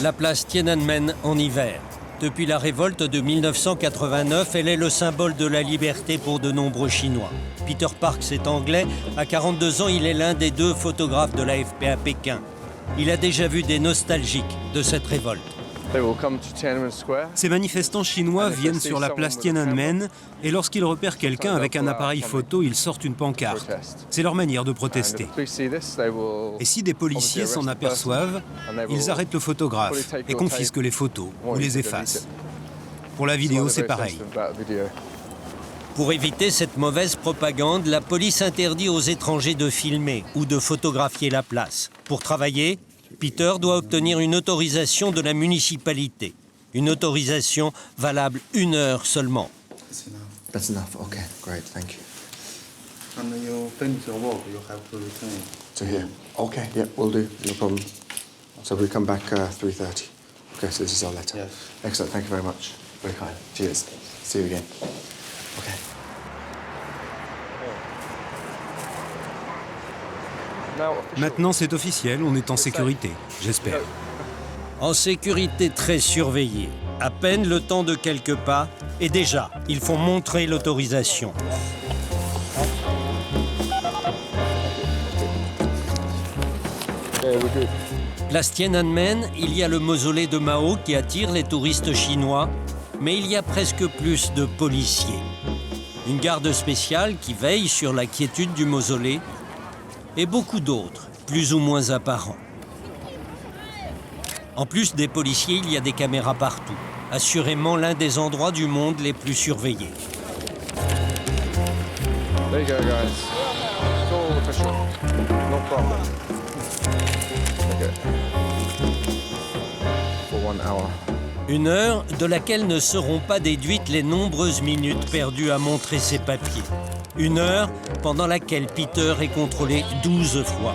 La place Tiananmen en hiver. Depuis la révolte de 1989, elle est le symbole de la liberté pour de nombreux Chinois. Peter Parks est anglais. À 42 ans, il est l'un des 2 photographes de l'AFP à Pékin. Il a déjà vu des nostalgiques de cette révolte. Ces manifestants chinois viennent sur la place Tiananmen et lorsqu'ils repèrent quelqu'un avec un appareil photo, ils sortent une pancarte. C'est leur manière de protester. Et si des policiers s'en aperçoivent, ils arrêtent le photographe et confisquent les photos ou les effacent. Pour la vidéo, c'est pareil. Pour éviter cette mauvaise propagande, la police interdit aux étrangers de filmer ou de photographier la place. Pour travailler, Peter doit obtenir une autorisation de la municipalité. Une autorisation valable 1 heure seulement. That's enough. Okay, great, thank you. And when you finish your work, you have to return. So here. Okay, yeah, we'll do. No problem. So we come back 3:30. Okay, so this is our letter. Yes. Excellent. Thank you very much. Very kind. Cheers. See you again. Okay. Maintenant, c'est officiel, on est en sécurité, j'espère. En sécurité très surveillée. À peine le temps de quelques pas, et déjà, ils font montrer l'autorisation. Place Tiananmen, il y a le mausolée de Mao qui attire les touristes chinois, mais il y a presque plus de policiers. Une garde spéciale qui veille sur la quiétude du mausolée, et beaucoup d'autres, plus ou moins apparents. En plus des policiers, il y a des caméras partout. Assurément l'un des endroits du monde les plus surveillés. There you go, guys. It's all official. No problem. Okay. For 1 hour. 1 heure de laquelle ne seront pas déduites les nombreuses minutes perdues à montrer ses papiers. 1 heure pendant laquelle Peter est contrôlé 12 fois.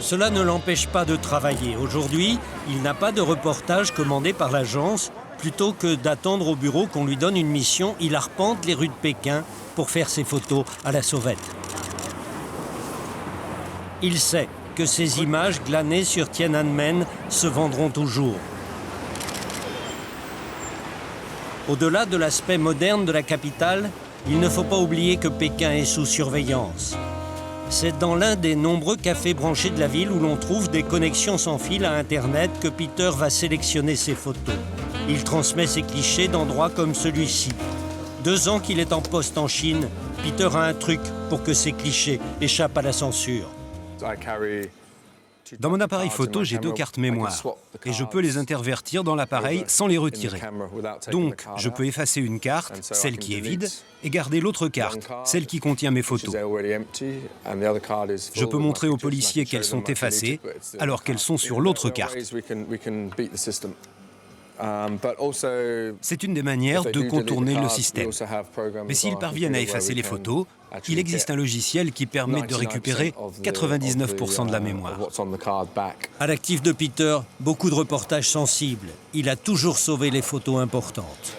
Cela ne l'empêche pas de travailler. Aujourd'hui, il n'a pas de reportage commandé par l'agence. Plutôt que d'attendre au bureau qu'on lui donne une mission, il arpente les rues de Pékin pour faire ses photos à la sauvette. Il sait que ces images glanées sur Tiananmen se vendront toujours. Au-delà de l'aspect moderne de la capitale, il ne faut pas oublier que Pékin est sous surveillance. C'est dans l'un des nombreux cafés branchés de la ville où l'on trouve des connexions sans fil à Internet que Peter va sélectionner ses photos. Il transmet ses clichés d'endroits comme celui-ci. 2 ans qu'il est en poste en Chine, Peter a un truc pour que ses clichés échappent à la censure. Dans mon appareil photo, j'ai 2 cartes mémoire et je peux les intervertir dans l'appareil sans les retirer. Donc, je peux effacer une carte, celle qui est vide, et garder l'autre carte, celle qui contient mes photos. Je peux montrer aux policiers qu'elles sont effacées alors qu'elles sont sur l'autre carte. C'est une des manières de contourner le système. Mais s'ils parviennent à effacer les photos, il existe un logiciel qui permet de récupérer 99% de la mémoire. À l'actif de Peter, beaucoup de reportages sensibles. Il a toujours sauvé les photos importantes.